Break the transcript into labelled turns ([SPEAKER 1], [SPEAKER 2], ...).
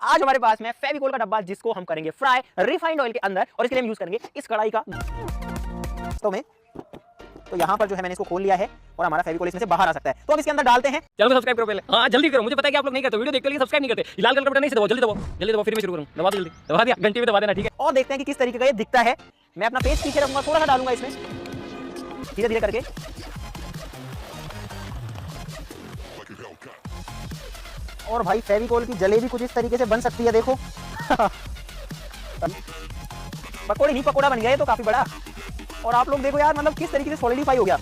[SPEAKER 1] आज हमारे पास में फेविकोल का डब्बा जिसको हम करेंगे फ्राई रिफाइंड ऑयल के अंदर और इसके लिए हम यूज करेंगे इस कढ़ाई का तो यहाँ पर जो है मैंने इसको खोल लिया है और हमारा फेविकोल इसमें से बाहर आ सकता है। तो अब इसके अंदर डालते हैं।
[SPEAKER 2] चैनल को सब्सक्राइब करो पहले। हाँ जल्दी करो, मुझे पता है कि आप लोग नहीं करते, वीडियो देखते लेकिन सब्सक्राइब नहीं करते। लाल कलर का बटन नहीं से दबाओ, जल्दी दबाओ, फिर मैं शुरू करूँ। दबा दो, जल्दी दबा दिया, घंटी पे दबा देना, ठीक है।
[SPEAKER 1] और देखते हैं कि किस तरीके का ये दिखता है। मैं अपना पेज पीछे रखूंगा, थोड़ा सा डालूंगा इसमें धीरे धीरे करके। और भाई फेविकोल की जलेबी कुछ इस तरीके से बन सकती है, देखो। पकोड़ी नहीं, पकोड़ा बन गया ये तो काफी बड़ा। और आप लोग देखो यार, मतलब किस तरीके से सॉलिडिफाई हो गया।